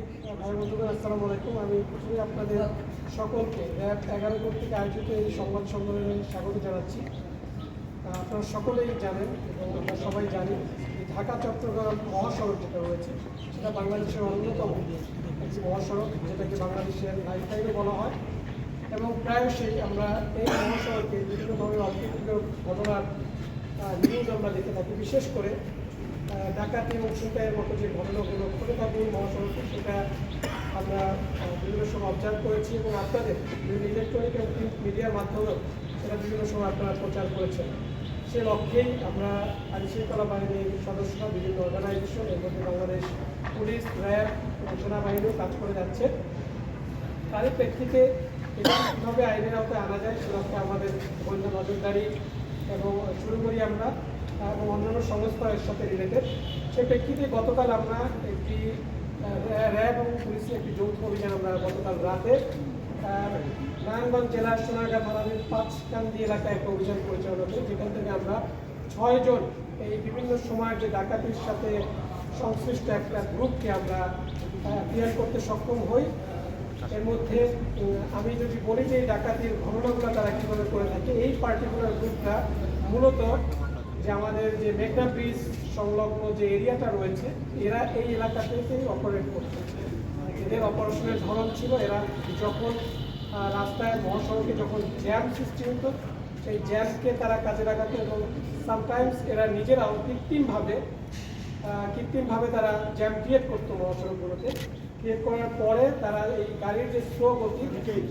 ভাই বন্ধুগণ, আসসালামু আলাইকুম। আমি প্রথমে আপনাদের সকলকে র্যাব 11 কর্তৃক আয়োজিত এই সংবাদ সম্মেলনে স্বাগত জানাচ্ছি। আপনারা সকলেই জানেন এবং আমরা সবাই জানি যে ঢাকা চট্টগ্রাম মহাসড়ক যেটা রয়েছে সেটা বাংলাদেশের অন্যতম একটি মহাসড়ক, যেটাকে বাংলাদেশের লাইফলাইনও বলা হয়। এবং প্রায়শই আমরা এই মহাসড়কে বিভিন্নভাবে অপ্রীতিকর ঘটনার নিউজ আমরা দেখে থাকি। বিশেষ করে ডাকাতি এবং ছিনতাইয়ের মতো যে ঘটনাগুলো ঘটে থাকে এই মহাসড়কে, সেটা আমরা বিভিন্ন সময় অবজার্ভ করেছি এবং আপনাদের বিভিন্ন ইলেকট্রনিক এবং প্রিন্ট মিডিয়ার মাধ্যমেও সেটা বিভিন্ন সময় আপনারা প্রচার করেছেন। সে লক্ষ্যেই আমরা আইনশৃঙ্খলা বাহিনীর সদস্যরা বিভিন্ন অর্গানাইজেশন, এর মধ্যে বাংলাদেশ পুলিশ, র্যাব এবং সেনাবাহিনীও কাজ করে যাচ্ছে। তারই প্রেক্ষিতে এটা কীভাবে আইনের আওতায় আনা যায় সে লক্ষ্যে আমাদের গোয়েন্দা নজরদারি এবং শুরু করি আমরা এবং অন্যান্য সংস্থার সাথে রিলেটেড। সে প্রেক্ষিতে গতকাল আমরা একটি র্যাব এবং পুলিশের একটি যৌথ অভিযান আমরা গতকাল রাতে নারায়ণগঞ্জ জেলার সোনারগাঁ থানার পাঁচকান্দি এলাকায় একটা অভিযান পরিচালনা করি, যেখান থেকে আমরা 6 জন এই বিভিন্ন সময়ের যে ডাকাতির সাথে সংশ্লিষ্ট একটা গ্রুপকে আমরা ক্লিয়ার করতে সক্ষম হই। এর মধ্যে আমি যদি বলি যে এই ডাকাতির ঘটনাগুলো তারা কীভাবে করে থাকে, এই পার্টিকুলার গ্রুপটা মূলত যে আমাদের যে মেঘনা ব্রিজ সংলগ্ন যে এরিয়াটা রয়েছে, এরা এই এলাকাতেই অপারেট করছে। এদের অপারেশনের ধরন ছিল, এরা যখন রাস্তায় মহাসড়কে যখন জ্যাম সৃষ্টি হতো সেই জ্যামকে তারা কাজে লাগাতো এবং সামটাইমস এরা নিজেরাও কৃত্রিমভাবে তারা জ্যাম ক্রিয়েট করতো মহাসড়কগুলোতে। ক্রিয়েট করার পরে তারা এই গাড়ির যে স্লো গতি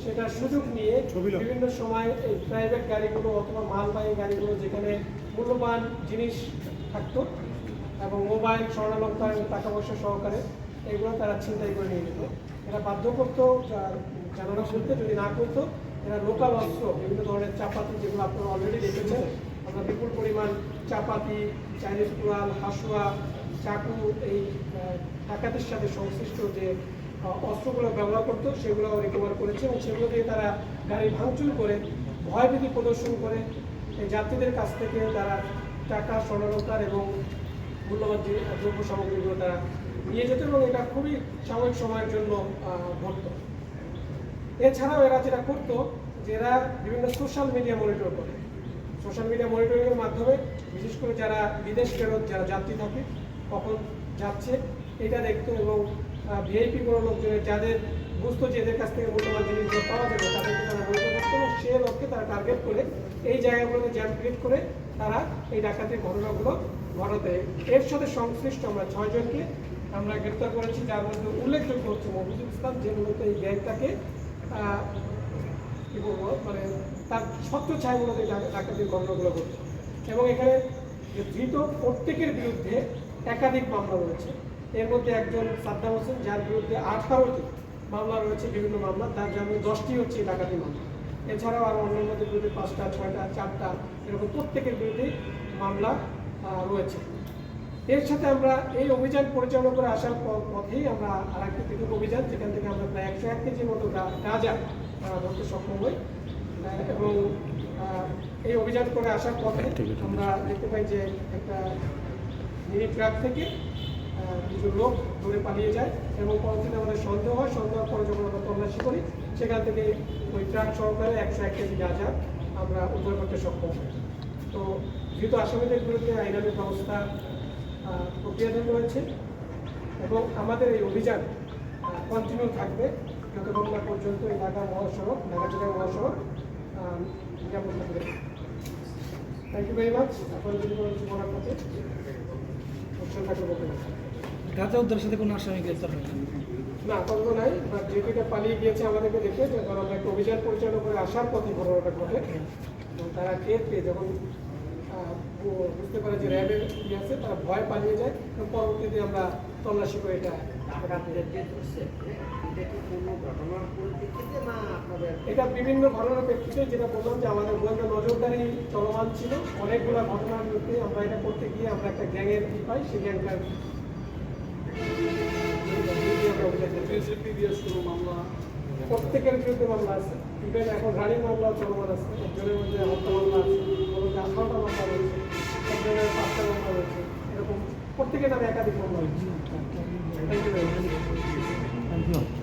সেটার সুযোগ নিয়ে বিভিন্ন সময় এই প্রাইভেট গাড়িগুলো অথবা মালবাহী গাড়িগুলো যেখানে মূল্যবান জিনিস থাকতো এবং মোবাইল, স্বর্ণালঙ্কার এবং টাকা পয়সা সহকারে এগুলো তারা ছিনতাই করে নিয়ে যেত। এরা বাধ্য করতো জানানো করতে, যদি না করতো এরা লোকাল অস্ত্র বিভিন্ন ধরনের চাপাতি, যেগুলো আপনারা অলরেডি দেখেছেন, আমরা বিপুল পরিমাণ চাপাতি, চাইনিজ কুড়াল, হাসুয়া, চাকু এই ডাকাতের সাথে সংশ্লিষ্ট যে অস্ত্রগুলো ব্যবহার করতো সেগুলো রিকভার করেছে এবং সেগুলো দিয়ে তারা গাড়ি ভাঙচুর করে ভয়ভীতি প্রদর্শন করে এই যাত্রীদের কাছ থেকে তারা টাকা, স্বর্ণালঙ্কার এবং মূল্যবান যে দ্রব্য সামগ্রীগুলো তারা নিয়ে যেত এবং এটা খুবই সাময়িক সময়ের জন্য ঘটত। এছাড়াও এরা যেটা করতো যে এরা বিভিন্ন সোশ্যাল মিডিয়া মনিটর করে। সোশ্যাল মিডিয়া মনিটরিংয়ের মাধ্যমে বিশেষ করে যারা বিদেশ ফেরত যারা যাত্রী থাকে কখন যাচ্ছে এটা দেখতো এবং ভিআইপি কোনো লোকজনের যাদের বুঝতো যে এদের কাছ থেকে মূল্যবান জিনিসগুলো পাওয়া যাবে তাদেরকে তারা মনিটর করতো এবং সে লক্ষ্যে তারা টার্গেট করে এই জায়গাগুলোতে জ্যাম ক্রিয়েট করে তারা এই ডাকাতির ঘটনাগুলো ঘটাতে। এর সাথে সংশ্লিষ্ট আমরা 6 জনকে আমরা গ্রেপ্তার করেছি, যার মধ্যে উল্লেখযোগ্য হচ্ছে মফিজুল ইসলাম, যে মূলত এই গ্যাংটাকে কী বলবো মানে তার ছত্র ছায় মূলত এই ডাকাতির ঘটনাগুলো ঘটছে। এবং এখানে ধৃত প্রত্যেকের বিরুদ্ধে একাধিক মামলা রয়েছে। এর মধ্যে একজন সাদ্দাম হোসেন, যার বিরুদ্ধে 18টি মামলা রয়েছে, বিভিন্ন মামলা, তার জন্য 10টি হচ্ছে ডাকাতি মামলা। এছাড়াও আরও অন্যান্যদের বিরুদ্ধে 5টা, 6টা, 4টা এরকম প্রত্যেকের বিরুদ্ধে মামলা রয়েছে। এর সাথে আমরা এই অভিযান পরিচালনা করে আসার পথেই আমরা আর একটি পৃথক অভিযান, যেখান থেকে আমরা প্রায় 101 কেজির মতো গাঁজা ধরতে সক্ষম হই এবং এই অভিযান করে আসার পথে আমরা দেখতে পাই যে একটা মিনি ট্রাক থেকে কিছু লোক ধরে পালিয়ে যায় এবং পরবর্তীতে আমাদের সন্দেহ হয়। সন্দেহের পরে যখন আমরা তল্লাশি করি সেখান থেকে ওই ট্রাক সহকারে 101 কেজি গাঁজা আমরা উদ্ধার করতে সক্ষম হই। তো ধৃত আসামিদের বিরুদ্ধে আইনানুগ ব্যবস্থা প্রক্রিয়াধীন রয়েছে এবং আমাদের এই অভিযান কন্টিনিউ থাকবে যতক্ষণ না পর্যন্ত এই ঢাকা চট্টগ্রাম মহাসড়ক নিরাপদ থাকবে। Thank you very much. আপনারা যদি কোনো কিছু বলার থাকে গাঁজা উদ্ধারের সাথে কোনো আসামি গ্রেফতার হয়নি? না, আপাতত নাই, বাট যেহেতু এটা পালিয়ে গিয়েছে আমাদেরকে দেখে, যখন আমরা একটা অভিযান পরিচালনা করে আসার পথে ঘটনাটা ঘটে এবং তারা টের পেয়ে যখন বুঝতে পারে যে র্যাবের কি আছে, তারা ভয় পালিয়ে যায় এবং পরবর্তীতে আমরা তল্লাশি করে এটা এটা বিভিন্ন ঘটনার প্রেক্ষিতে, যেটা বললাম যে আমাদের গোয়েন্দা নজরদারি চলমান ছিল অনেকগুলো ঘটনার মধ্যে। আমরা এটা করতে গিয়ে আমরা একটা গ্যাংয়ের পাই, সেই গ্যাংটার প্রত্যেকের বিরুদ্ধে মামলা আছে, ইভেন এখন রানিং মামলা চলমান আছে। একজনের মধ্যে হত্যা মামলা আছে, 18টা মামলা রয়েছে, একজনের 5টা মামলা রয়েছে, এরকম প্রত্যেকের নামে একাধিক মামলা রয়েছে। Thank you. কি হবে?